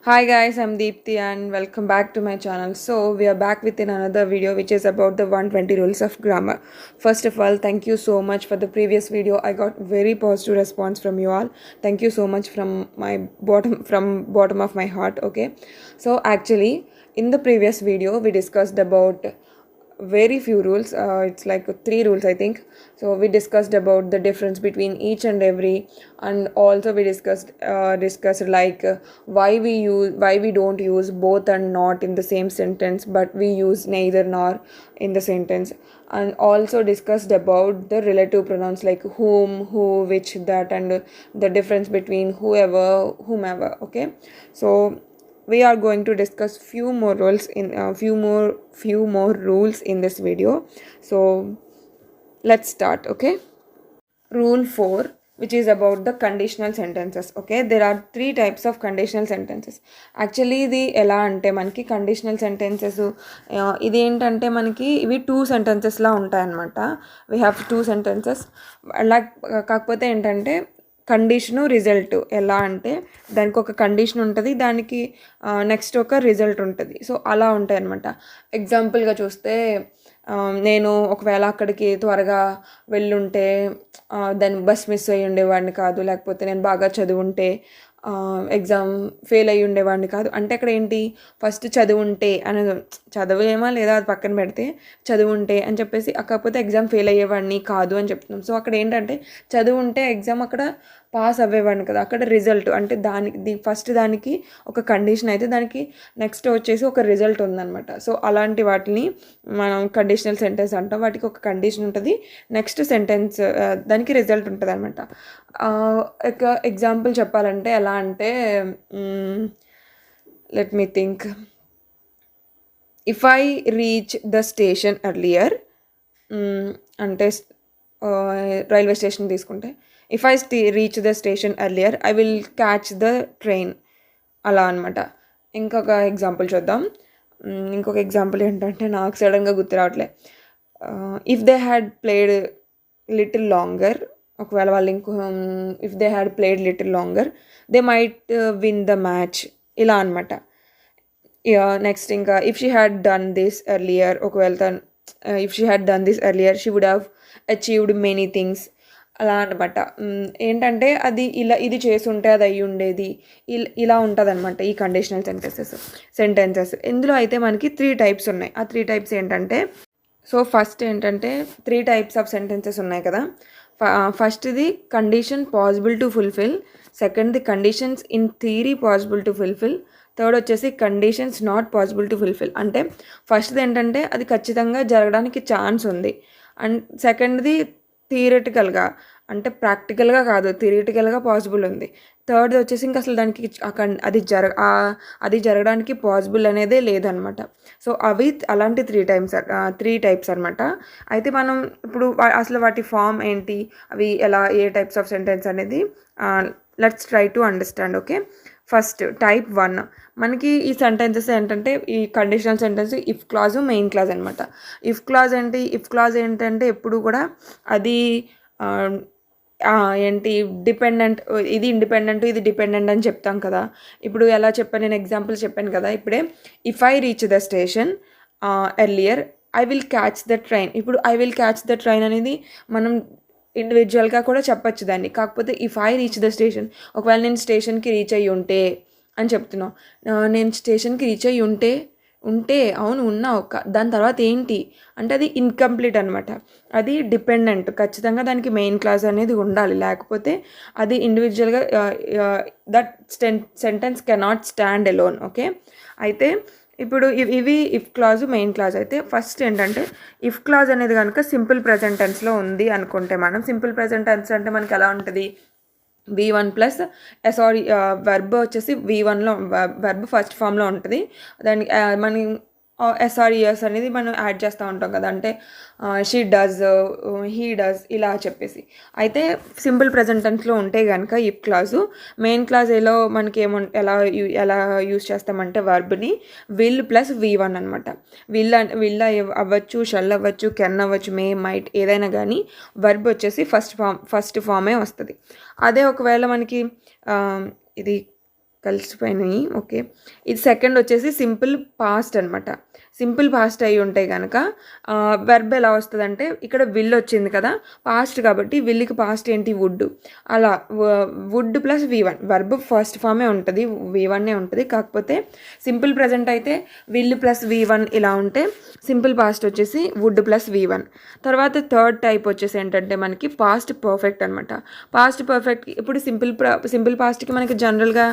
Hi guys, I'm Deepthi and welcome back to my channel. So we are back with another video which is about the 120 rules of grammar. First of all, thank you so much for the previous video. I got very positive response from you all. Thank you so much from bottom of my heart. Okay. So actually in the previous video we discussed about very few rules. It's like three rules, I think. So we discussed about the difference between each and every, and also we discussed like why we don't use both and not in the same sentence, but we use neither nor in the sentence, and also discussed about the relative pronouns like whom, who, which, that, and the difference between whoever, whomever. Okay, so we are going to discuss few more rules in this video. So let's start. Okay, rule 4, which is about the conditional sentences. Okay, there are three types of conditional sentences. Actually ఇది ఎలా అంటే మనకి conditional sentences ఇది ఏంటంటే మనకి ఇవి two సెంటెన్సెస్లా ఉంటాయన్నమాట. We have two sentences like, కాకపోతే ఏంటంటే కండిషను రిజల్ట్ ఎలా అంటే దానికి ఒక కండిషన్ ఉంటుంది, దానికి నెక్స్ట్ ఒక రిజల్ట్ ఉంటుంది. సో అలా ఉంటాయి అన్నమాట. ఎగ్జాంపుల్గా చూస్తే నేను ఒకవేళ అక్కడికి త్వరగా వెళ్ళుంటే దాన్ని బస్ మిస్ అయ్యి ఉండేవాడిని కాదు, లేకపోతే నేను బాగా చదువుంటే ఎగ్జామ్ ఫెయిల్ అయ్యి ఉండేవాడిని కాదు. అంటే అక్కడ ఏంటి, ఫస్ట్ చదువుంటే అనేది, చదవేమా లేదా అది పక్కన పెడితే చదువుంటే అని చెప్పేసి, కాకపోతే ఎగ్జామ్ ఫెయిల్ అయ్యేవాడిని కాదు అని చెప్తున్నాం. సో అక్కడ ఏంటంటే చదువుంటే ఎగ్జామ్ అక్కడ పాస్ అవ్వేవాడిని కదా, అక్కడ రిజల్ట్ అంటే ఫస్ట్ దానికి ఒక కండిషన్ అయితే దానికి నెక్స్ట్ వచ్చేసి ఒక రిజల్ట్ ఉందన్నమాట. సో అలాంటి వాటిని మనం కండిషనల్ సెంటెన్స్ అంటాం. వాటికి ఒక కండిషన్ ఉంటుంది, నెక్స్ట్ సెంటెన్స్ దానికి రిజల్ట్ ఉంటుంది అనమాట. ఒక ఎగ్జాంపుల్ చెప్పాలంటే ఎలా అంటే, let me think. If I reach the station earlier, అంటే రైల్వే స్టేషన్ తీసుకుంటే, if I reach the station earlier I will catch the train, అలా అనమాట. ఇంకొక ఎగ్జాంపుల్ చూద్దాం. ఇంకొక ఎగ్జాంపుల్ ఏంటంటే నాకు సడన్గా గుర్తు రావట్లే. If they had played little longer, ఒకవేళ వాళ్ళు if they had played little longer they might win the match, ఇలా అనమాట. నెక్స్ట్ ఇంకా if she had done this earlier, ఒకవేళ if she had done this earlier she would have achieved many things, అలా అనమాట. ఏంటంటే అది ఇలా ఇది చేసుంటే అది అయ్యి ఉండేది, ఇలా ఉంటుంది అనమాట ఈ కండిషనల్ సెంటెన్సెస్. ఇందులో అయితే మనకి త్రీ టైప్స్ ఉన్నాయి. ఆ త్రీ టైప్స్ ఏంటంటే, సో ఫస్ట్ ఏంటంటే త్రీ టైప్స్ ఆఫ్ సెంటెన్సెస్ ఉన్నాయి కదా. ఫస్ట్ది కండిషన్ పాసిబుల్ టు ఫుల్ఫిల్, సెకండ్ది conditions in theory possible to fulfil, third వచ్చేసి conditions not possible to fulfil. అంటే ఫస్ట్ది ఏంటంటే అది ఖచ్చితంగా జరగడానికి ఛాన్స్ ఉంది, అండ్ సెకండ్ది థియరిటికల్గా అంటే ప్రాక్టికల్గా కాదు, థియరిటికల్గా పాసిబుల్ ఉంది. థర్డ్ వచ్చేసి ఇంకా అసలు దానికి అది జరగడానికి పాసిబుల్ అనేదే లేదనమాట. సో అవి అలాంటి త్రీ టైప్స్ అనమాట. అయితే మనం ఇప్పుడు అసలు వాటి ఫామ్ ఏంటి, అవి ఎలా, ఏ టైప్స్ ఆఫ్ సెంటెన్స్ అనేది let's try to understand. Okay, first type 1 మనకి ఈ సెంటెన్సెస్ ఏంటంటే ఈ conditional sentence if clause, main clause అనమాట. ఇఫ్ క్లాజ్ ఏంటంటే ఎప్పుడు కూడా అది ఏంటి డిపెండెంట్, ఇది ఇండిపెండెంట్, ఇది డిపెండెంట్ అని చెప్తాం కదా. ఇప్పుడు ఎలా చెప్పాను, నేను ఎగ్జాంపుల్ చెప్పాను కదా ఇప్పుడే. If I reach the station earlier I will catch the train. ఇప్పుడు I will catch the train అనేది మనం ఇండివిజువల్గా కూడా చెప్పచ్చు దాన్ని. కాకపోతే if I reach the station, ఒకవేళ నేను స్టేషన్కి రీచ్ అయ్యి ఉంటే అని చెప్తున్నావు. నేను స్టేషన్కి రీచ్ అయ్యి ఉంటే అవును ఉన్నా దాని తర్వాత ఏంటి అంటే అది ఇన్కంప్లీట్ అనమాట. అది డిపెండెంట్, ఖచ్చితంగా దానికి మెయిన్ క్లాజ్ అనేది ఉండాలి, లేకపోతే అది ఇండివిజువల్గా that sentence cannot stand alone. Okay, అయితే ఇప్పుడు ఇవి ఇఫ్ క్లాజు, మెయిన్ క్లాజ్. అయితే ఫస్ట్ ఏంటంటే ఇఫ్ క్లాజ్ అనేది కనుక సింపుల్ ప్రెజెంట్ టెన్స్లో ఉంది అనుకుంటే, మనం సింపుల్ ప్రెజెంట్ టెన్స్ అంటే మనకి ఎలా ఉంటుంది, V1 ప్లస్ వెర్బ్ వచ్చేసి V1లో వెర్బ్ ఫస్ట్ ఫామ్లో ఉంటుంది. దానికి మనం SRES అనేది మనం యాడ్ చేస్తూ ఉంటాం కదా, అంటే షీ డస్, హీ డస్, ఇలా చెప్పేసి. అయితే సింపుల్ ప్రెజెంట్ టెన్స్లో ఉంటే కనుక ఇఫ్ క్లాజు, మెయిన్ క్లాజ్ మనకి ఎలా యూస్ చేస్తామంటే వర్బ్ని విల్ ప్లస్ V1 అనమాట. విల్ అవ్వచ్చు, షల్ అవ్వచ్చు, కెన్ అవ్వచ్చు, మే, మైట్, ఏదైనా కానీ వర్బ్ వచ్చేసి ఫస్ట్ ఫామే వస్తుంది. అదే ఒకవేళ మనకి ఇది కలిసిపోయినాయి. ఓకే. ఇది సెకండ్ వచ్చేసి సింపుల్ పాస్ట్ అనమాట. సింపుల్ పాస్ట్ అయి ఉంటే కనుక వెర్బ్ ఎలా వస్తుందంటే ఇక్కడ విల్ వచ్చింది కదా, పాస్ట్ కాబట్టి విల్కి పాస్ట్ ఏంటి వుడ్. అలా would plus V1 verb first ఫామే ఉంటుంది, V1ఏ ఉంటుంది. కాకపోతే సింపుల్ ప్రజెంట్ అయితే విల్ ప్లస్ V1 ఇలా ఉంటే సింపుల్ పాస్ట్ వచ్చేసి వుడ్ ప్లస్ V1. తర్వాత థర్డ్ టైప్ వచ్చేసి ఏంటంటే మనకి పాస్ట్ పర్ఫెక్ట్ అనమాట. పాస్ట్ పర్ఫెక్ట్ ఇప్పుడు సింపుల్ పాస్ట్కి మనకి జనరల్గా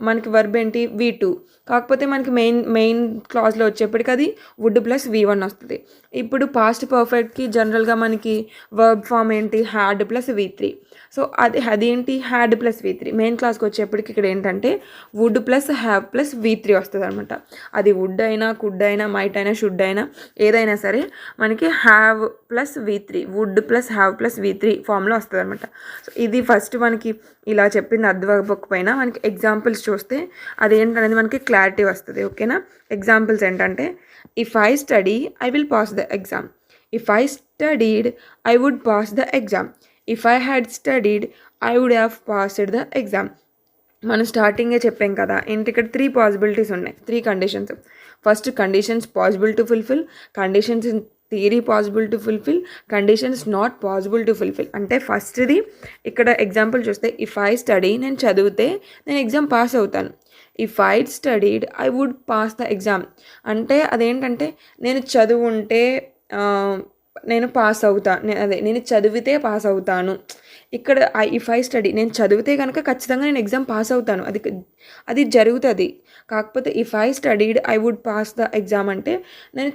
మనకి వర్బ్ ఏంటి V2. కాకపోతే మనకి మెయిన్ క్లాజ్లో వచ్చేప్పటికి అది వుడ్ ప్లస్ V1 వస్తుంది. ఇప్పుడు పాస్ట్ పర్ఫెక్ట్కి జనరల్గా మనకి వర్బ్ ఫామ్ ఏంటి హ్యాడ్ ప్లస్ V3. సో అదేంటి హ్యాడ్ ప్లస్ V3. మెయిన్ క్లాస్కి వచ్చేప్పటికి ఇక్కడ ఏంటంటే would plus have plus V3 వస్తుంది అనమాట. అది వుడ్ అయినా కుడ్ అయినా మైట్ అయినా షుడ్ అయినా ఏదైనా సరే మనకి have plus V3 would plus have plus V3 ఫామ్లో వస్తుంది అనమాట. సో ఇది ఫస్ట్ మనకి ఇలా చెప్పింది అర్థమైపోకపోయినా మనకి ఎగ్జాంపుల్స్ చూస్తే అదేంటనేది మనకి క్లారిటీ వస్తుంది. ఓకేనా. ఎగ్జాంపుల్స్ ఏంటంటే if I study I will pass the exam. If I studied I would pass the exam. If I had studied I would have passed the exam. మనం స్టార్టింగే చెప్పాం కదా ఏంటి, ఇక్కడ 3 పాసిబిలిటీస్ ఉన్నాయి, 3 conditions. First conditions possible to fulfil, conditions in theory possible to fulfil, conditions not possible to fulfil. అంటే ఫస్ట్ది ఇక్కడ ఎగ్జాంపుల్ చూస్తే ఇఫ్ ఐ స్టడీ నేను చదివితే నేను ఎగ్జామ్ పాస్ అవుతాను. If I studied I would pass the exam అంటే అదేంటంటే నేను చదువుంటే నేను పాస్ అవుతాను, నేను చదివితే పాస్ అవుతాను. ఇక్కడ ఇఫ్ ఐ స్టడీ నేను చదివితే కనుక ఖచ్చితంగా నేను ఎగ్జామ్ పాస్ అవుతాను, అది జరుగుతుంది. కాకపోతే if I studied I would pass the exam అంటే నేను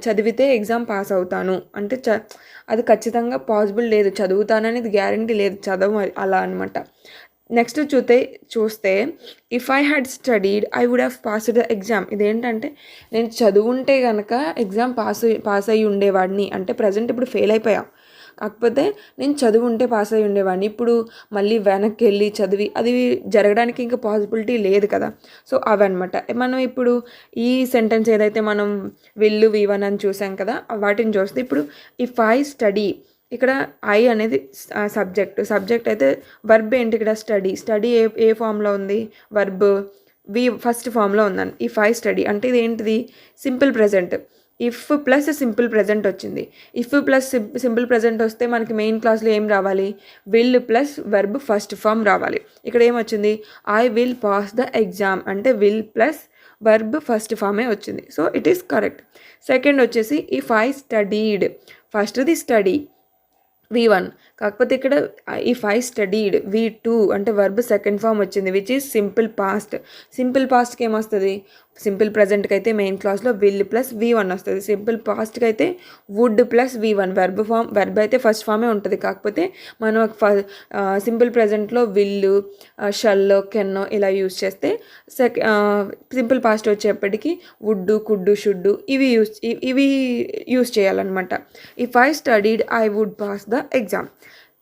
చదివితే ఎగ్జామ్ పాస్ అవుతాను అంటే అది ఖచ్చితంగా పాసిబుల్ లేదు, చదువుతాననేది గ్యారంటీ లేదు, చదవ అలా అనమాట. నెక్స్ట్ చూస్తే if I had studied I would have passed the exam. ఇదేంటంటే నేను చదువుంటే కనుక ఎగ్జామ్ పాస్ అయ్యి ఉండేవాడిని అంటే ప్రజెంట్ ఇప్పుడు ఫెయిల్ అయిపోయా, కాకపోతే నేను చదువుంటే పాస్ అయ్యి ఉండేవాడిని. ఇప్పుడు మళ్ళీ వెనక్కి వెళ్ళి చదివి అది జరగడానికి ఇంకా పాసిబిలిటీ లేదు కదా. సో అవన్నమాట. మనం ఇప్పుడు ఈ సెంటెన్స్ ఏదైతే మనం విల్లు V1 అని చూసాం కదా, వాటిని చూస్తే ఇప్పుడు ఇఫ్ ఐ స్టడీ ఇక్కడ ఐ అనేది సబ్జెక్ట్ అయితే వర్బ్ ఏంటి ఇక్కడ స్టడీ ఏ ఫామ్లో ఉంది, వర్బ్ ఫస్ట్ ఫామ్లో ఉందని. ఇఫ్ ఐ స్టడీ అంటే ఇది ఏంటిది simple present. If plus simple present వచ్చింది. ఇఫ్ ప్లస్ సింపుల్ ప్రెజెంట్ వస్తే మనకి మెయిన్ క్లాస్లో ఏం రావాలి, will plus verb first form రావాలి. ఇక్కడ ఏమొచ్చింది, I will pass the exam అంటే విల్ ప్లస్ వర్బ్ ఫస్ట్ ఫామే వచ్చింది. So it is correct. Second వచ్చేసి ఇఫ్ ఐ స్టడీడ్, ఫస్ట్ది స్టడీ V1, కాకపోతే ఇక్కడ ఇఫ్ ఐ స్టడీడ్ V2 అంటే వర్బ్ సెకండ్ ఫామ్ వచ్చింది which is simple past. Simple పాస్ట్కి ఏమొస్తుంది, సింపుల్ ప్రజెంట్కి అయితే మెయిన్ క్లాస్లో విల్ ప్లస్ V1 వస్తుంది. సింపుల్ పాస్ట్కి అయితే వుడ్ ప్లస్ V1 వర్బ్ అయితే ఫస్ట్ ఫామే ఉంటుంది. కాకపోతే మనం సింపుల్ ప్రజెంట్లో విల్లు షల్లో కెన్నో ఇలా యూజ్ చేస్తే సింపుల్ పాస్ట్ వచ్చేప్పటికి వుడ్ కుడ్ షుడ్ ఇవి యూజ్ చేయాలన్నమాట. If I studied I would pass the exam.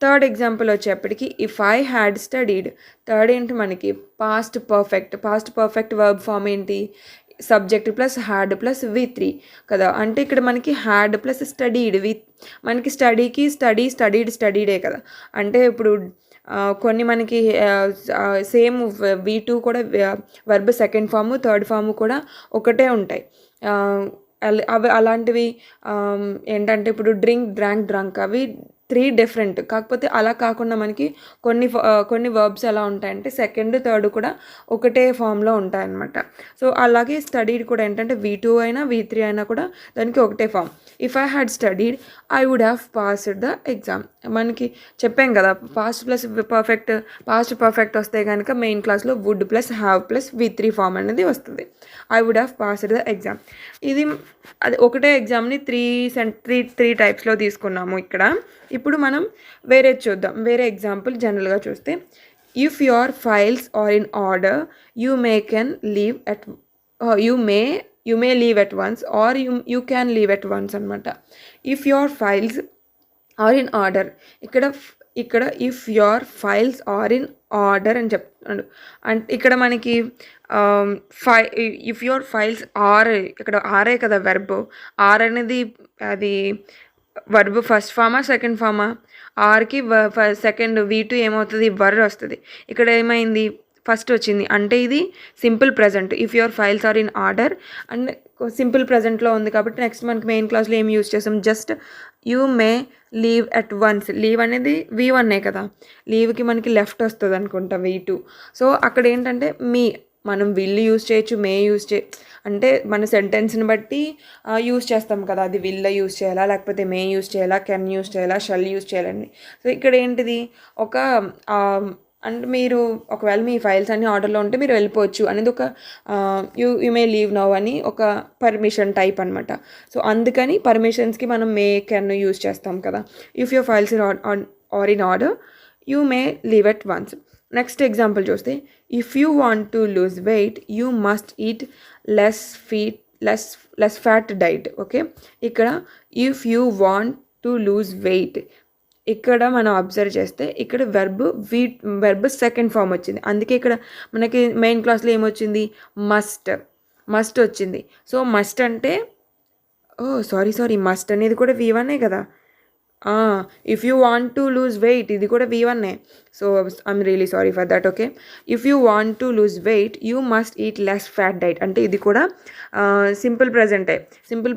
Third example వచ్చేప్పటికి if I had studied. Third ఏంటి మనకి పాస్ట్ పర్ఫెక్ట్ వర్బ్ ఫామ్ ఏంటి, subject plus had plus V3 కదా. అంటే ఇక్కడ మనకి హ్యాడ్ ప్లస్ స్టడీడ్ మనకి స్టడీకి స్టడీడే కదా. అంటే ఇప్పుడు కొన్ని మనకి సేమ్ V2 కూడా verb second form third form కూడా ఒకటే ఉంటాయి. అవి అలాంటివి ఏంటంటే ఇప్పుడు డ్రంక్ అవి 3 డిఫరెంట్. కాకపోతే అలా కాకుండా మనకి కొన్ని వర్బ్స్ ఎలా ఉంటాయంటే సెకండ్ థర్డ్ కూడా ఒకటే ఫామ్లో ఉంటాయన్నమాట. సో అలాగే స్టడీడ్ కూడా ఏంటంటే V2 అయినా V3 అయినా కూడా దానికి ఒకటే form. If I had studied I would have passed the exam. మనకి చెప్పాం కదా పాస్ట్ పర్ఫెక్ట్ వస్తే కనుక మెయిన్ క్లాస్లో would plus have plus V3 form అనేది వస్తుంది. I would have passed the exam. ఇది అది ఒకటే ఎగ్జామ్ని త్రీ టైప్స్లో తీసుకున్నాము ఇక్కడ. ఇప్పుడు మనం వేరే ఎగ్జాంపుల్ జనరల్గా చూస్తే if your files are in order you may leave at once or you can leave at once అనమాట. If your files are in order ఇక్కడ if your files are in order అని చెప్తున్నాడు. అంటే ఇక్కడ మనకి ఇఫ్ యువర్ ఫైల్స్ ఆర్ ఇక్కడ ఆరే కదా verb. Are అనేది అది వర్బ్ ఫస్ట్ ఫామా సెకండ్ ఫామా, ఆర్కి సెకండ్ V2 ఏమవుతుంది వర్ వస్తుంది. ఇక్కడ ఏమైంది ఫస్ట్ వచ్చింది అంటే ఇది simple present. If your files are in order and simple ప్రజెంట్లో ఉంది కాబట్టి నెక్స్ట్ మనకి మెయిన్ క్లాస్లో ఏం యూస్ చేస్తాం, just you may leave at once. Leave అనేది V1 కదా, లీవ్కి మనకి లెఫ్ట్ వస్తుంది అనుకుంటా V2. సో అక్కడ ఏంటంటే మనం విల్ యూస్ చేయొచ్చు, మే యూస్ అంటే మన సెంటెన్స్ని బట్టి యూస్ చేస్తాం కదా, అది విల్ యూస్ చేయాలా లేకపోతే మే యూస్ చేయాలా, కెన్ యూస్ చేయాలా, షల్ యూస్ చేయాలండి. సో ఇక్కడ ఏంటిది ఒక అంటే మీరు ఒకవేళ మీ ఫైల్స్ అన్ని ఆర్డర్లో ఉంటే మీరు వెళ్ళిపోవచ్చు అనేది ఒక యూ మే లీవ్ నౌ అని ఒక పర్మిషన్ టైప్ అనమాట. సో అందుకని పర్మిషన్స్కి మనం మే కెన్ యూస్ చేస్తాం కదా. If your files are in order you may leave at once. Next example చూస్తే, if you want to lose weight you must eat less fat diet. Okay, ఇక్కడ if you want to lose weight, ఇక్కడ మనం observe చేస్తే ఇక్కడ verb second form వచ్చింది. అందుకే ఇక్కడ మనకి మెయిన్ క్లాస్లో ఏమొచ్చింది, మస్ట్ వచ్చింది. సో మస్ట్ అంటే సారీ మస్ట్ అనేది కూడా V1 కదా. If you want to lose wait ఇది కూడా V1. So I'm really sorry for that. Okay, if you want to lose weight you must eat less fat diet అంటే ఇది కూడా simple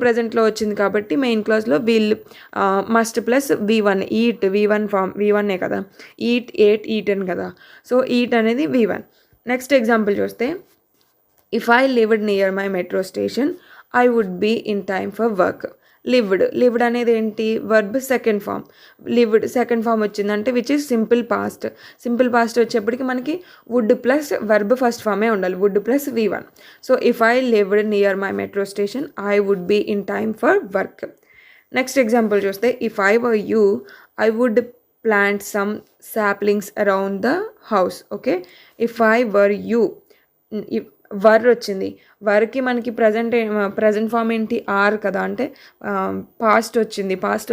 ప్రజెంట్లో వచ్చింది కాబట్టి మెయిన్ క్లాస్లో must plus V1 eat V1 కదా, eaten కదా. సో ఈట్ అనేది V1. నెక్స్ట్ ఎగ్జాంపుల్ చూస్తే, if I lived near my metro station I would be in time for work. Lived అనేది ఏంటి, verb second form. Lived second form వచ్చిందంటే which is simple past వచ్చేప్పటికి మనకి would plus verb first ఫామే ఉండాలి, would plus V1. So if I lived near my metro station I would be in time for work. Next example చూస్తే, if I were you I would plant some saplings around the house. Okay, if I were you were వచ్చింది, వర్కి మనకి present form ఏంటి, are కదా, అంటే past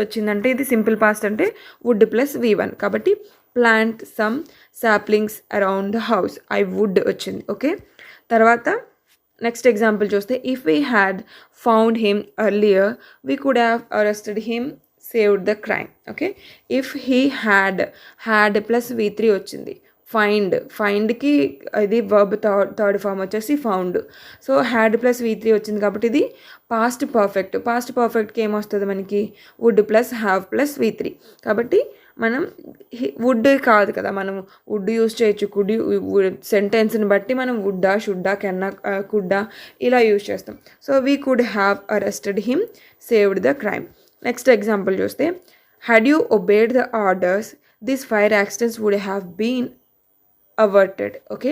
వచ్చిందంటే ఇది simple past అంటే would plus V1 కాబట్టి plant some saplings around the house, I would వచ్చింది. ఓకే, తర్వాత నెక్స్ట్ ఎగ్జాంపుల్ చూస్తే, if we had found him earlier we could have arrested him saved the crime. Okay, if he had plus V3 వచ్చింది. ఫైండ్కి ఇది verb third form వచ్చేసి found. So had plus V3 వచ్చింది కాబట్టి ఇది past పర్ఫెక్ట్కి ఏమొస్తుంది మనకి, would plus have plus V3. కాబట్టి మనం వుడ్ కాదు కదా, మనం వుడ్ యూస్ చేయొచ్చు, సెంటెన్స్ని బట్టి మనం వుడ్డా, షుడ్డా, కెన్నా, కుడ్డా ఇలా యూస్ చేస్తాం. So we could have arrested him saved the crime. Next example చూస్తే, had you obeyed the orders this fire accidents would have been averted. Okay,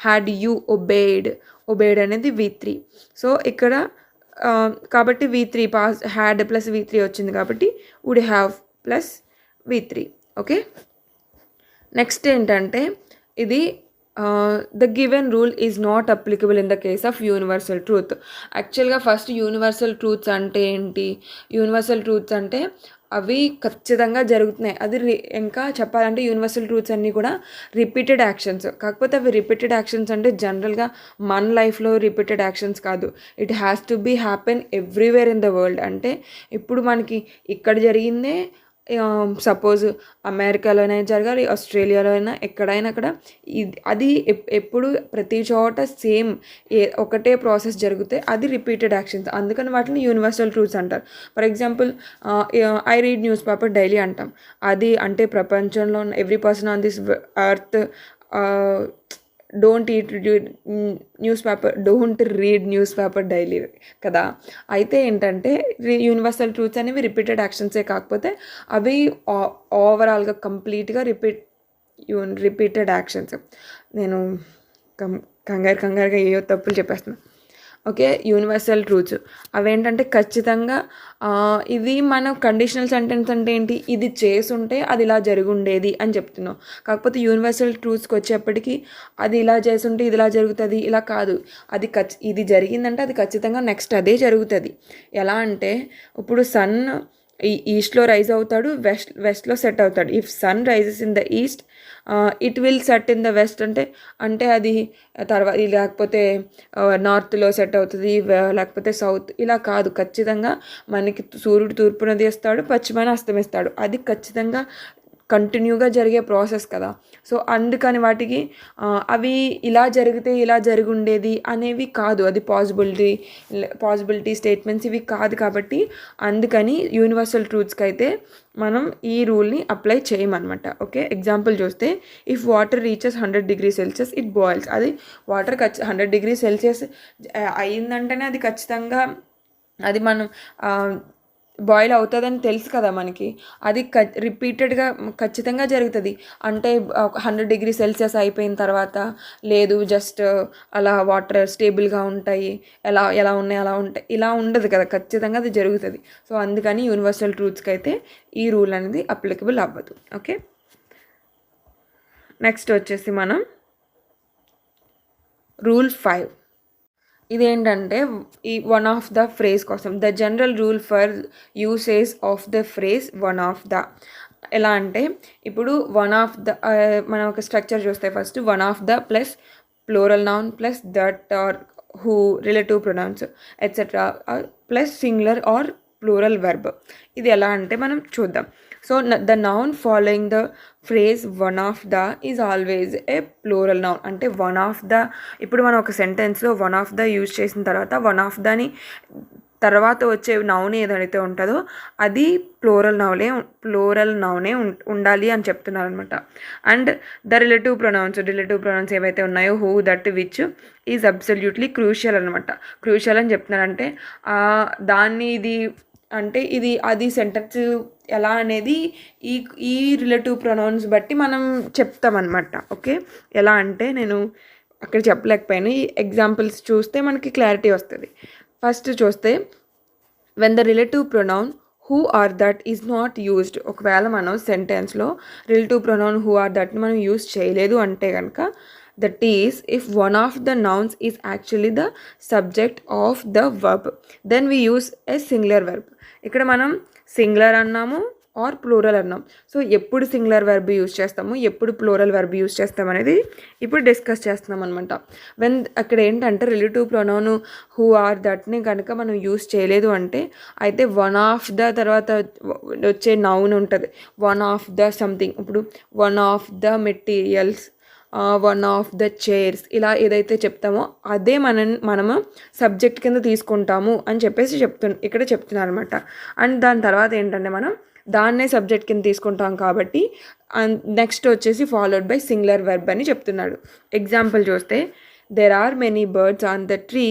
had you obeyed అనేది V3. సో ఇక్కడ కాబట్టి V3 had plus V3 వచ్చింది కాబట్టి would have plus V3. Okay, next ఏంటంటే ఇది the given rule is not applicable in the case of universal truth. యాక్చువల్గా first universal truths అంటే ఏంటి, యూనివర్సల్ ట్రూత్స్ అంటే అవి ఖచ్చితంగా జరుగుతున్నాయి. అది ఇంకా చెప్పాలంటే యూనివర్సల్ ట్రూత్స్ అన్నీ కూడా రిపీటెడ్ యాక్షన్స్. కాకపోతే అవి రిపీటెడ్ యాక్షన్స్ అంటే జనరల్గా మన లైఫ్లో రిపీటెడ్ యాక్షన్స్ కాదు, it has to be happen everywhere in the world. అంటే ఇప్పుడు మనకి ఇక్కడ జరిగిందే సపోజ్ అమెరికాలోనే జరగాలి, ఆస్ట్రేలియాలో అయినా ఎక్కడైనా అక్కడ అది ఎప్పుడు ప్రతి చోట సేమ్ ఒకటే ప్రాసెస్ జరిగితే అది రిపీటెడ్ యాక్షన్స్. అందుకని వాటిని యూనివర్సల్ ట్రూత్స్ అంటారు. For example I read news paper daily అంటాం. అది అంటే ప్రపంచంలో ఉన్న every person on this earth don't read news paper daily కదా. అయితే ఏంటంటే యూనివర్సల్ ట్రూత్స్ అనేవి రిపీటెడ్ యాక్షన్సే, కాకపోతే అవి ఓవరాల్గా కంప్లీట్గా రిపీటెడ్ యాక్షన్స్. నేను కంగారుగా ఏవో తప్పులు చెప్పేస్తున్నాను. ఓకే, యూనివర్సల్ ట్రూత్స్ అవేంటంటే ఖచ్చితంగా ఇది మన కండిషనల్ సెంటెన్స్ అంటే ఏంటి, ఇది చేసుంటే అది ఇలా జరుగుండేది అని చెప్తున్నాం. కాకపోతే యూనివర్సల్ ట్రూత్స్కి వచ్చేప్పటికీ అది ఇలా చేసుంటే ఇది ఇలా జరుగుతుంది ఇలా కాదు, ఇది జరిగిందంటే అది ఖచ్చితంగా నెక్స్ట్ అదే జరుగుతుంది. ఎలా అంటే ఇప్పుడు సన్ ఈస్ట్లో రైజ్ అవుతాడు, వెస్ట్లో సెట్ అవుతాడు. If sun rises in the east it will set in the west అంటే అది తర్వాత లేకపోతే నార్త్లో సెట్ అవుతుంది, లేకపోతే సౌత్ ఇలా కాదు. ఖచ్చితంగా మనకి సూర్యుడు తూర్పున తీస్తాడు, పశ్చిమాన అస్తమిస్తాడు. అది ఖచ్చితంగా కంటిన్యూగా జరిగే ప్రాసెస్ కదా. సో అందుకని వాటికి అవి ఇలా జరిగితే ఇలా జరిగి ఉండేది అనేవి కాదు, అది పాసిబిలిటీ స్టేట్మెంట్స్ ఇవి కాదు. కాబట్టి అందుకని యూనివర్సల్ ట్రూత్స్కి అయితే మనం ఈ రూల్ని అప్లై చేయమన్నమాట. ఓకే, ఎగ్జాంపుల్ చూస్తే if water reaches 100 degrees Celsius it boils. అది వాటర్ 100 degrees Celsius అయిందంటేనే అది ఖచ్చితంగా అది మనం బాయిల్ అవుతుందని తెలుసు కదా మనకి. అది రిపీటెడ్గా ఖచ్చితంగా జరుగుతుంది. అంటే 100 degrees Celsius అయిపోయిన తర్వాత లేదు జస్ట్ అలా వాటర్ స్టేబుల్గా ఉంటాయి, ఎలా ఉన్నాయి అలా ఉంటాయి, ఇలా ఉండదు కదా, ఖచ్చితంగా అది జరుగుతుంది. సో అందుకని యూనివర్సల్ ట్రూత్స్కి అయితే ఈ రూల్ అనేది అప్లికబుల్ అవ్వదు. ఓకే, నెక్స్ట్ వచ్చేసి మనం రూల్ 5. ఇదేంటంటే ఈ వన్ ఆఫ్ ద ఫ్రేజ్ కోసం, the general rule for usage of the phrase one of the. ఎలా అంటే ఇప్పుడు వన్ ఆఫ్ ద మనం ఒక స్ట్రక్చర్ చూస్తే first one of the plus plural noun plus that or who relative pronouns etcetera plus singular or plural verb. ఇది ఎలా అంటే మనం చూద్దాం. So the noun following the phrase one of the is always a plural noun. అంటే one of the, ఇప్పుడు మనం ఒక సెంటెన్స్లో వన్ ఆఫ్ ద యూజ్ చేసిన తర్వాత వన్ ఆఫ్ దని తర్వాత వచ్చే నౌన్ ఏదైతే ఉంటుందో అది ప్లూరల్ నౌనే ఉండాలి అని చెప్తున్నారు అనమాట. అండ్ ద రిలేటివ్ ప్రొనౌన్స్ ఏవైతే ఉన్నాయో who, that, which is absolutely crucial అనమాట. క్రూషియల్ అని చెప్తున్నారంటే దాన్ని ఇది అంటే ఇది అది సెంటెన్స్ ఎలా అనేది ఈ రిలేటివ్ ప్రొనౌన్స్ బట్టి మనం చెప్తామన్నమాట. ఓకే, ఎలా అంటే నేను అక్కడ చెప్పలేకపోయాను, ఈ ఎగ్జాంపుల్స్ చూస్తే మనకి క్లారిటీ వస్తుంది. ఫస్ట్ చూస్తే when the relative pronoun who or that is not used. ఒకవేళ మనం సెంటెన్స్లో రిలేటివ్ ప్రొనౌన్ హూ ఆర్ దట్ని మనం యూజ్ చేయలేదు అంటే కనుక that is if one of the nouns is actually the subject of the verb then we use a singular verb. ఇక్కడ మనం సింగులర్ అన్నాము ఆర్ ప్లూరల్ అన్నాం. సో ఎప్పుడు సింగులర్ వెర్బ్ యూజ్ చేస్తాము, ఎప్పుడు ప్లూరల్ వెర్బ్ యూజ్ చేస్తాం అనేది ఇప్పుడు డిస్కస్ చేస్తున్నాం అనమాట. వెన్ అక్కడ ఏంటంటే రిలేటివ్ ప్రొనౌన్ హూ ఆర్ దట్ని కనుక మనం యూజ్ చేయలేదు అంటే అయితే వన్ ఆఫ్ ద తర్వాత వచ్చే నౌన్ ఉంటుంది, వన్ ఆఫ్ ద సంథింగ్. ఇప్పుడు one of the materials, one of the chairs, ఇలా ఏదైతే చెప్తామో అదే మనము సబ్జెక్ట్ కింద తీసుకుంటాము అని చెప్పేసి ఇక్కడ చెప్తున్నారు అనమాట. అండ్ దాని తర్వాత ఏంటంటే మనం దాన్నే సబ్జెక్ట్ కింద తీసుకుంటాం కాబట్టి నెక్స్ట్ వచ్చేసి ఫాలోడ్ బై సింగులర్ వెర్బ్ అని చెప్తున్నాడు. ఎగ్జాంపుల్ చూస్తే there are many birds on the tree,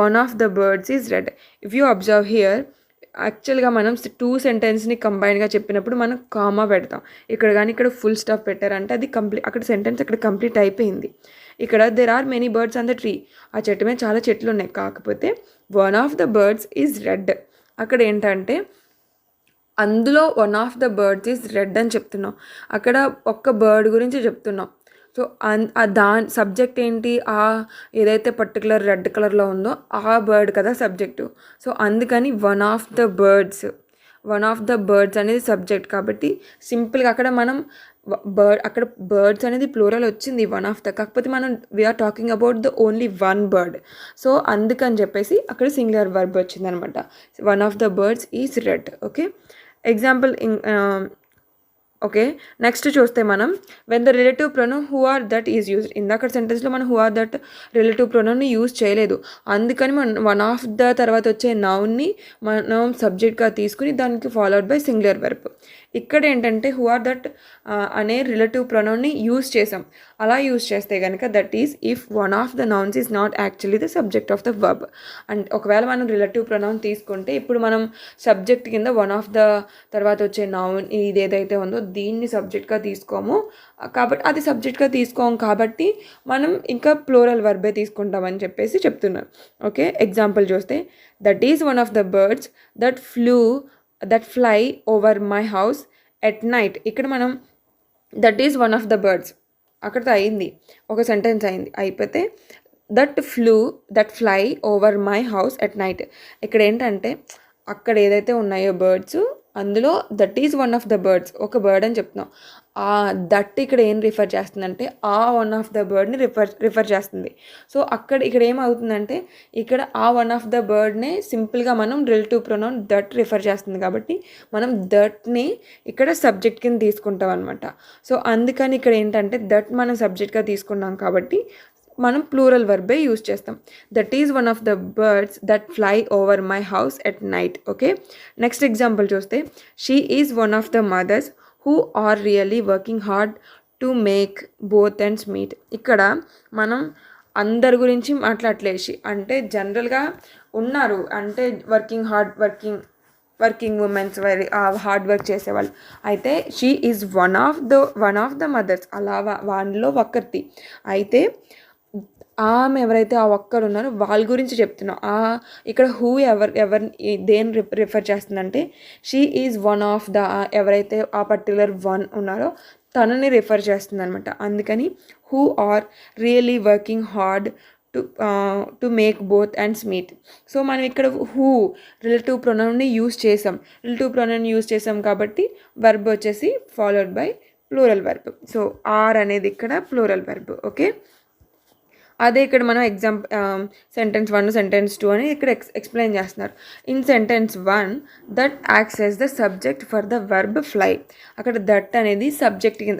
one of the birds is red. If you observe here యాక్చువల్గా మనం 2 సెంటెన్స్ని కంబైన్గా చెప్పినప్పుడు మనం కామా పెడతాం. ఇక్కడ కానీ ఇక్కడ ఫుల్ స్టాప్ పెట్టారంటే అది అక్కడ సెంటెన్స్ అక్కడ కంప్లీట్ అయిపోయింది. ఇక్కడ there are many birds on the tree, ఆ చెట్టు మీద చాలా చెట్లు ఉన్నాయి, కాకపోతే one of the birds is red. అక్కడ ఏంటంటే అందులో one of the birds is red అని చెప్తున్నాం, అక్కడ ఒక్క బర్డ్ గురించి చెప్తున్నాం. సో దాని సబ్జెక్ట్ ఏంటి, ఏదైతే పర్టికులర్ రెడ్ కలర్లో ఉందో ఆ బర్డ్ కదా సబ్జెక్టు. సో అందుకని వన్ ఆఫ్ ద బర్డ్స్ అనేది సబ్జెక్ట్. కాబట్టి సింపుల్గా అక్కడ మనం అక్కడ బర్డ్స్ అనేది ప్లూరల్ వచ్చింది వన్ ఆఫ్ ద, కాకపోతే మనం we are talking about the only one bird. So అందుకని చెప్పేసి అక్కడ సింగులర్ వర్బ్ వచ్చింది అనమాట, one of the birds is red. Okay, example. Okay, next చూస్తే మనం when the relative pronoun who or that is used. ఇందాక సెంటెన్స్లో మనం హూ ఆర్ దట్ రిలేటివ్ ప్రొనౌన్ని యూజ్ చేయలేదు, అందుకని మనం వన్ ఆఫ్ ద తర్వాత వచ్చే నౌన్ని మనం సబ్జెక్ట్గా తీసుకుని దానికి ఫాలోడ్ బై సింగులర్ వెర్బ్. ఇక్కడ ఏంటంటే హూ ఆర్ దట్ అనే రిలేటివ్ ప్రొనౌన్ని యూజ్ చేసాం. అలా యూజ్ చేస్తే కనుక that is if one of the nouns is not actually the subject of the verb. And ఒకవేళ మనం రిలేటివ్ ప్రొనౌన్ తీసుకుంటే ఇప్పుడు మనం సబ్జెక్ట్ కింద వన్ ఆఫ్ ద తర్వాత వచ్చే నౌన్ ఇది ఏదైతే ఉందో దీన్ని సబ్జెక్ట్గా తీసుకోము, కాబట్టి అది సబ్జెక్ట్గా తీసుకోము కాబట్టి మనం ఇంకా ప్లూరల్ వర్బే తీసుకుంటామని చెప్పేసి చెప్తున్నారు. ఓకే, ఎగ్జాంపుల్ చూస్తే that is one of the birds that fly over my house at night. ఇక్కడ మనం that is one of the birds అక్కడితో అయింది, ఒక సెంటెన్స్ అయింది, అయిపోతే that fly over my house at night. ఇక్కడ ఏంటంటే అక్కడ ఏదైతే ఉన్నాయో బర్డ్స్ అందులో that is one of the birds ఒక బర్డ్ అని చెప్తున్నాం. దట్ ఇక్కడ ఏం రిఫర్ చేస్తుందంటే వన్ ఆఫ్ ద బర్డ్ని రిఫర్ చేస్తుంది. సో ఇక్కడ ఏమవుతుందంటే ఇక్కడ వన్ ఆఫ్ ద బర్డ్నే సింపుల్గా మనం రిలేటివ్ ప్రొనౌన్ దట్ రిఫర్ చేస్తుంది కాబట్టి మనం దట్ని ఇక్కడ సబ్జెక్ట్ కింద తీసుకుంటాం అనమాట. సో అందుకని ఇక్కడ ఏంటంటే దట్ మనం సబ్జెక్ట్గా తీసుకున్నాం కాబట్టి మనం ప్లూరల్ వర్బే యూజ్ చేస్తాం. That is one of the birds that fly over my house at night. Okay, next example చూస్తే she is one of the mothers who are really working hard to make both ends meet. ఇక్కడ మనం అందరి గురించి మాట్లాడలేసి అంటే జనరల్గా ఉన్నారు అంటే working women's very hard work చేసేవాళ్ళు. అయితే she is one of the mothers, అలా వాళ్ళలో ఒక్కరిది. అయితే ఆమె ఎవరైతే ఒక్కరు ఉన్నారో వాళ్ళ గురించి చెప్తున్నాం. ఇక్కడ హూ ఎవరిని దేని రిఫర్ చేస్తుందంటే she is one of the ఎవరైతే ఆ పర్టికులర్ వన్ ఉన్నారో తనని రిఫర్ చేస్తుంది అనమాట. అందుకని who are really working hard to make both ends meet. So మనం ఇక్కడ హూ రిలేటివ్ ప్రొనౌన్ని యూజ్ చేసాం కాబట్టి వర్బ్ వచ్చేసి followed by plural verb. So are అనేది ఇక్కడ ప్లూరల్ వర్బ్. ఓకే, అదే ఇక్కడ మనం సెంటెన్స్ 1 సెంటెన్స్ 2 అని ఇక్కడ ఎక్స్ప్లెయిన్ చేస్తున్నారు. In sentence 1 that acts as the subject for the verb fly. అక్కడ దట్ అనేది సబ్జెక్ట్ కింద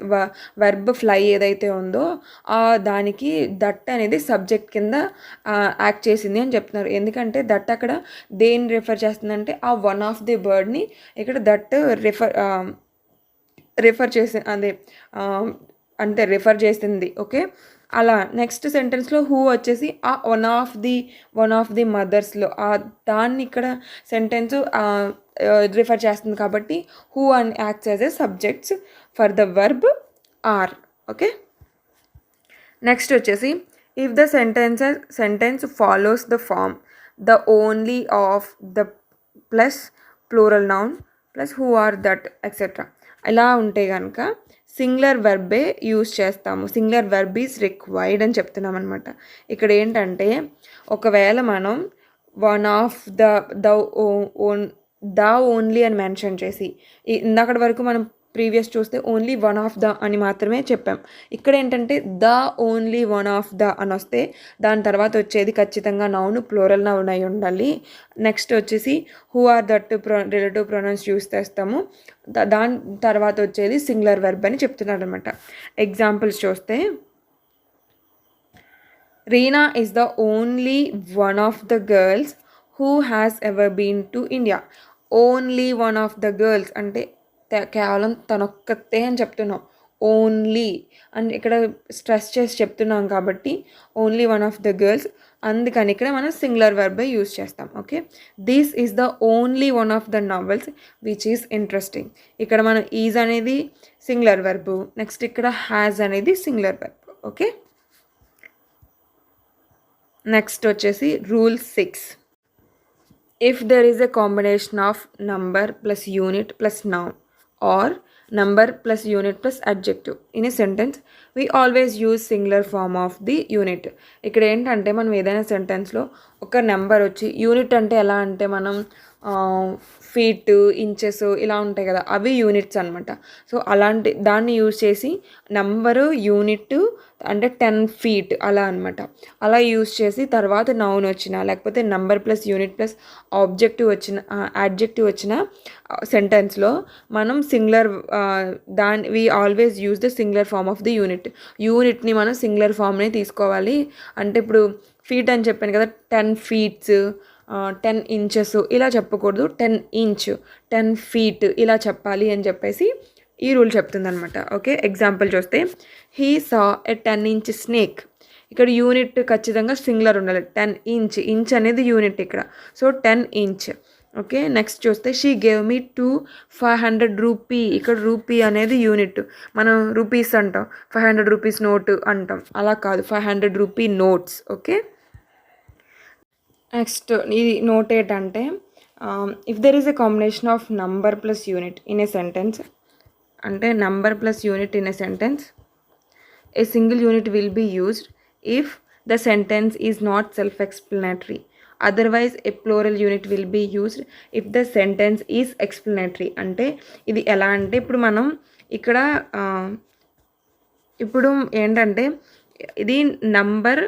వర్బ్ ఫ్లై ఏదైతే ఉందో దానికి దట్ అనేది సబ్జెక్ట్ కింద యాక్ట్ చేసింది అని చెప్తున్నారు. ఎందుకంటే దట్ అక్కడ దేన్ని రిఫర్ చేస్తుందంటే వన్ ఆఫ్ ది బర్డ్ని ఇక్కడ దట్ రిఫర్ చేసి అంటే రిఫర్ చేసింది. ఓకే, అలా నెక్స్ట్ సెంటెన్స్లో హూ వచ్చేసి వన్ ఆఫ్ ది మదర్స్లో దాన్ని ఇక్కడ సెంటెన్స్ రిఫర్ చేస్తుంది కాబట్టి who and acts as a subjects for the verb are. Okay, next వచ్చేసి if the sentence follows the form the only of the plus plural noun plus who or that etcetera ఇలా ఉంటే కనుక singular వర్బే use చేస్తాము. Singular verb is required అని చెప్తున్నాం అనమాట. ఇక్కడ ఏంటంటే ఒకవేళ మనం వన్ ఆఫ్ ద ఓన్లీ అని మెన్షన్ చేసి ఇందాకటి వరకు మనం ప్రీవియస్ చూస్తే ఓన్లీ వన్ ఆఫ్ ద అని మాత్రమే చెప్పాం. ఇక్కడ ఏంటంటే the only one of the అని వస్తే దాని తర్వాత వచ్చేది ఖచ్చితంగా నౌన్ ప్లూరల్ నౌన్ అయి ఉండాలి. నెక్స్ట్ వచ్చేసి who or that relative pronouns use చేస్తాము. దాని తర్వాత వచ్చేది సింగులర్ వెర్బ్ అని చెప్తున్నారు అనమాట. ఎగ్జాంపుల్స్ చూస్తే Reena is the only one of the girls who has ever been to India. Only one of the girls అంటే కేవలం తనొక్కతే అని చెప్తున్నాం. ఓన్లీ అండ్ ఇక్కడ స్ట్రెస్ చేసి చెప్తున్నాం కాబట్టి only one of the girls, అందుకని ఇక్కడ మనం సింగులర్ వర్బ్ యూజ్ చేస్తాం. Okay, this is the only one of the novels which is interesting. ఇక్కడ మనం ఈజ్ అనేది సింగులర్ వర్బ్, నెక్స్ట్ ఇక్కడ హ్యాజ్ అనేది సింగులర్ వర్బ్. ఓకే, నెక్స్ట్ వచ్చేసి rule 6. If there is a combination of number plus unit plus noun or number plus unit plus adjective in a sentence, we always use singular form of the unit. ఇక్కడ ఏంటంటే మనం ఏదైనా సెంటెన్స్లో ఒక number వచ్చి unit అంటే ఎలా అంటే మనం ఫీట్ ఇంచెస్ ఇలా ఉంటాయి కదా, అవి యూనిట్స్ అనమాట. సో అలాంటి దాన్ని యూజ్ చేసి నెంబరు యూనిట్ అంటే 10 feet అలా అనమాట. అలా యూజ్ చేసి తర్వాత నౌన్ వచ్చిన లేకపోతే number plus unit plus adjective వచ్చిన సెంటెన్స్లో మనం singular we always use the singular form of the యూనిట్ని మనం సింగులర్ ఫామ్ని తీసుకోవాలి. అంటే ఇప్పుడు ఫీట్ అని చెప్పాను కదా, 10 feet 10 inches ఇలా చెప్పకూడదు, 10 inch 10 feet ఇలా చెప్పాలి అని చెప్పేసి ఈ రూల్ చెప్తుందనమాట. ఓకే, ఎగ్జాంపుల్ చూస్తే he saw a 10 inch snake. ఇక్కడ యూనిట్ ఖచ్చితంగా సింగులర్ ఉండాలి. 10 inch, ఇంచ్ అనేది యూనిట్ ఇక్కడ. So 10 inch. ఓకే, నెక్స్ట్ చూస్తే షీ గేవ్ మీ 500 రూపీ. ఇక్కడ రూపీ అనేది యూనిట్, మనం రూపీస్ అంటాం, 500 rupees నోట్ అంటాం, అలా కాదు 500 రూపీ నోట్స్. ఓకే, నెక్స్ట్ ఇది నోట్ ఏంటంటే if there is a combination of number plus unit in a sentence, అంటే number plus unit in a sentence, a single unit will be used if the sentence is not self explanatory. Otherwise a plural unit will be used if the sentence is explanatory. అంటే ఇది ఎలా అంటే ఇప్పుడు మనం ఇక్కడ ఇప్పుడు ఏంటంటే ఇది నంబర్,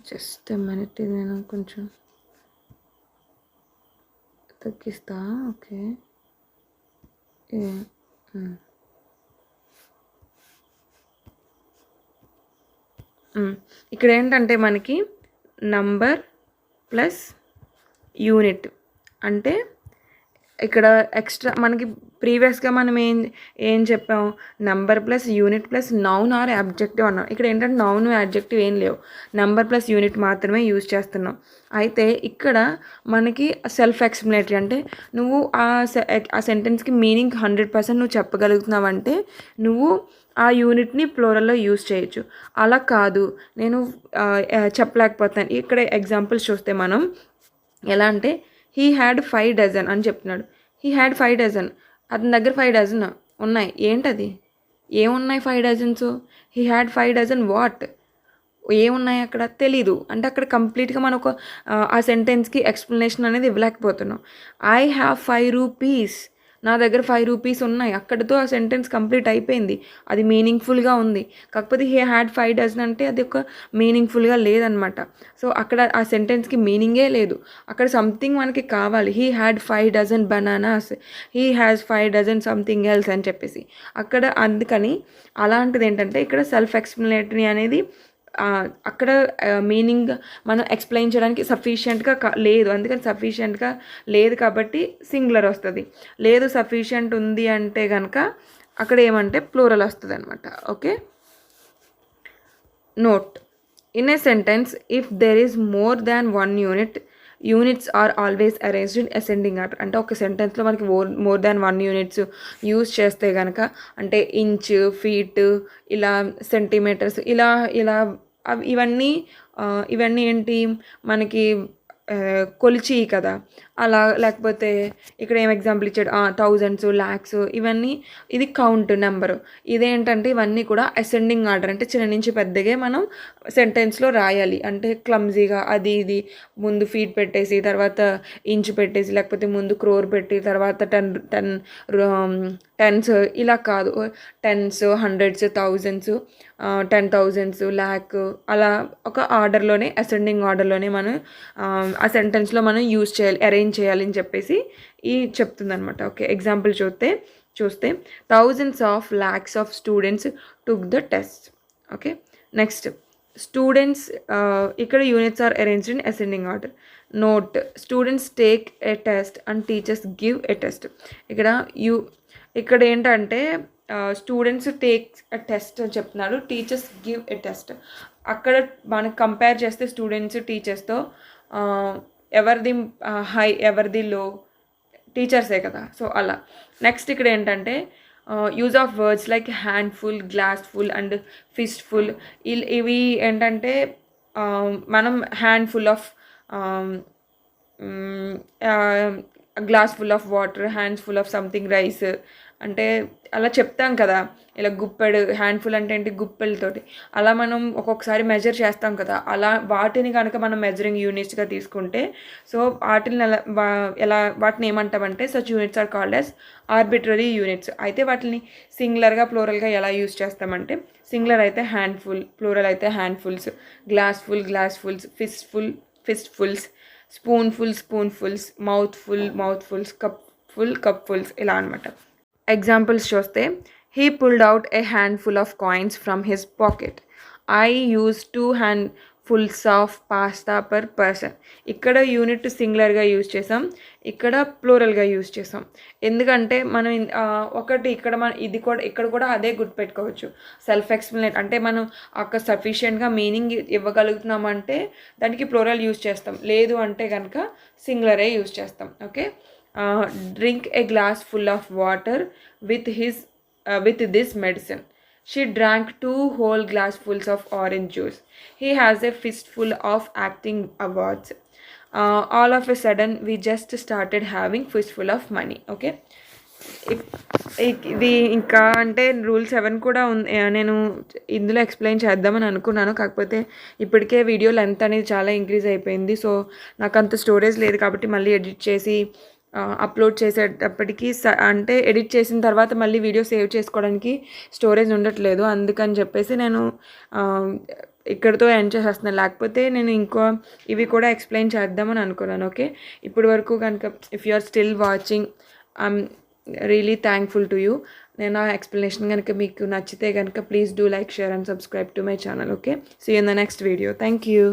జస్ట్ మినిట్, ఇది నేను కొంచెం తగ్గిస్తా. ఓకే, ఇక్కడ ఏంటంటే మనకి నంబర్ ప్లస్ యూనిట్ అంటే ఇక్కడ ఎక్స్ట్రా మనకి ప్రీవియస్గా మనం ఏం చెప్పాం, number plus unit plus noun or objective అన్నాం. ఇక్కడ ఏంటంటే నౌన్ అబ్జెక్టివ్ ఏం లేవు, నంబర్ ప్లస్ యూనిట్ మాత్రమే యూజ్ చేస్తున్నాం. అయితే ఇక్కడ మనకి సెల్ఫ్ ఎక్స్ప్లెనేటరీ అంటే నువ్వు ఆ సెంటెన్స్కి మీనింగ్ 100% నువ్వు చెప్పగలుగుతున్నావంటే నువ్వు ఆ యూనిట్ని ప్లూరల్లో యూజ్ చేయొచ్చు. అలా కాదు నేను చెప్పలేకపోతాను. ఇక్కడ ఎగ్జాంపుల్స్ చూస్తే మనం ఎలా అంటే హీ హ్యాడ్ 5 డజన్ అని చెప్తున్నాడు. హీ హ్యాడ్ 5 డజన్, అతని దగ్గర 5 డజన్ ఉన్నాయి. ఏంటది, ఏమున్నాయి 5 dozens? He had 5 dozen what, ఏమున్నాయి అక్కడ తెలీదు. అంటే అక్కడ కంప్లీట్గా మనం ఒక ఆ సెంటెన్స్కి ఎక్స్ప్లెనేషన్ అనేది ఇవ్వలేకపోతున్నాం. ఐ హ్యావ్ 5 రూపీస్, నా దగ్గర 5 రూపీస్ ఉన్నాయి, అక్కడితో ఆ సెంటెన్స్ కంప్లీట్ అయిపోయింది. అది మీనింగ్ఫుల్గా ఉంది. కాకపోతే హీ హ్యాడ్ 5 డజన్ అంటే అది ఒక మీనింగ్ఫుల్గా లేదనమాట. సో అక్కడ ఆ సెంటెన్స్కి మీనింగే లేదు. అక్కడ సంథింగ్ మనకి కావాలి. He had 5 dozen bananas, he has 5 dozen something else అని చెప్పేసి అక్కడ. అందుకని అలాంటిది ఏంటంటే ఇక్కడ సెల్ఫ్ ఎక్స్ప్లెనేటరీ అనేది అక్కడ మీనింగ్ మనం ఎక్స్ప్లెయిన్ చేయడానికి సఫిషియెంట్గా లేదు. అందుకని సఫిషియెంట్గా లేదు కాబట్టి సింగులర్ వస్తుంది. లేదు సఫిషియెంట్ ఉంది అంటే కనుక అక్కడ ఏమంటే ప్లూరల్ వస్తుంది అనమాట. Okay, note in a sentence if there is more than 1 unit, units are always arranged in ascending order. అంటే ఒక సెంటెన్స్లో మనకి మోర్ దాన్ 1 యూనిట్స్ యూజ్ చేస్తే కనుక అంటే ఇంచ్, ఫీట్, ఇలా సెంటీమీటర్స్, ఇలా ఇలా ఇవన్నీ ఏంటి మనకి కొలిచి కదా. అలా లేకపోతే ఇక్కడ ఏం ఎగ్జాంపుల్ ఇచ్చాడు, థౌజండ్స్, ల్యాక్స్, ఇవన్నీ ఇది కౌంట్ నెంబరు. ఇదేంటంటే ఇవన్నీ కూడా అసెండింగ్ ఆర్డర్ అంటే చిన్న నుంచి పెద్దగా మనం సెంటెన్స్లో రాయాలి. అంటే క్లమ్జీగా అది ఇది ముందు ఫీట్ పెట్టేసి తర్వాత ఇంచ్ పెట్టేసి లేకపోతే ముందు క్రోర్ పెట్టి తర్వాత టెన్స్ ఇలా కాదు. Tense, hundreds, thousands, 10,000s, lakh, అలా ఒక ఆర్డర్లోనే అసెండింగ్ ఆర్డర్లోనే మనం ఆ సెంటెన్స్లో మనం యూజ్ చేయాలి, అరేంజ్ చేయాలి అని చెప్పేసి చెప్తుందనమాట. ఓకే, ఎగ్జాంపుల్ చూస్తే thousands of lakhs of students took the test. Okay, next students, ఇక్కడ units are arranged in ascending order. Note students take a test and teachers give a test. ఇక్కడ ఏంటంటే స్టూడెంట్స్ టేక్ ఎ టెస్ట్ అని చెప్తున్నారు, teachers give a test. అక్కడ మనకు compare చేస్తే students టీచర్స్తో ఎవరిది high ఎవరిది లో, టీచర్సే కదా. సో అలా. నెక్స్ట్ ఇక్కడ ఏంటంటే use of words like handful, glassful and fistful. ఇవి ఏంటంటే మనం handful of glass full of water, hands full of something rice అంటే అలా చెప్తాం కదా. ఇలా గుప్పెడు, హ్యాండ్ఫుల్ అంటే ఏంటి గుప్పెలతోటి, అలా మనం ఒక్కొక్కసారి మెజర్ చేస్తాం కదా. అలా వాటిని కనుక మనం మెజరింగ్ యూనిట్స్గా తీసుకుంటే సో వాటిని ఏమంటామంటే such units are called as arbitrary units. అయితే వాటిని సింగులర్గా ప్లూరల్గా ఎలా యూజ్ చేస్తామంటే సింగులర్ అయితే హ్యాండ్ఫుల్, ప్లూరల్ అయితే హ్యాండ్ఫుల్స్, గ్లాస్ఫుల్స్, ఫిస్ట్ఫుల్స్, స్పూన్ఫుల్స్, మౌత్ఫుల్స్, కప్ఫుల్స్ ఇలా అనమాట. ఎగ్జాంపుల్స్ చూస్తే he pulled out A handful of coins from his pocket. I use 2 హ్యాండ్ఫుల్స్ of pasta per person. ఇక్కడ యూనిట్ సింగులర్గా యూజ్ చేసాం, ఇక్కడ ప్లూరల్గా యూజ్ చేసాం. ఎందుకంటే మనం ఒకటి ఇక్కడ కూడా అదే గుర్తుపెట్టుకోవచ్చు. సెల్ఫ్ ఎక్స్ప్లెనేట్ అంటే మనం అక్కడ సఫిషియెంట్గా మీనింగ్ ఇవ్వగలుగుతున్నామంటే దానికి ప్లూరల్ యూజ్ చేస్తాం, లేదు అంటే కనుక సింగులరే యూజ్ చేస్తాం. Okay, drink A glass full of water with this medicine. She drank 2 whole glassfuls of orange juice. He has a fistful of acting awards. All of a sudden we just started having fistful of money. Okay, ఇది ఇంకా అంటే rule 7 కూడా నేను ఇందులో explain చేద్దామని అనుకున్నాను. కాకపోతే ఇప్పటికే వీడియో లెంత్ అనేది చాలా ఇంక్రీజ్ అయిపోయింది. సో నాకు అంత స్టోరేజ్ లేదు కాబట్టి మళ్ళీ ఎడిట్ చేసి అప్లోడ్ చేసేటప్పటికి అంటే ఎడిట్ చేసిన తర్వాత మళ్ళీ వీడియో సేవ్ చేసుకోవడానికి స్టోరేజ్ ఉండట్లేదు. అందుకని చెప్పేసి నేను ఇక్కడితో ఎండ్ చేసేస్తున్నాను. లేకపోతే నేను ఇవి కూడా ఎక్స్ప్లెయిన్ చేద్దామని అనుకున్నాను. ఓకే, ఇప్పటి వరకు కనుక if you are still watching, I'm really thankful to you. నేను ఆ ఎక్స్ప్లెనేషన్ కనుక మీకు నచ్చితే కనుక please do like, share and subscribe to my channel. Okay, see you in the next video. Thank you.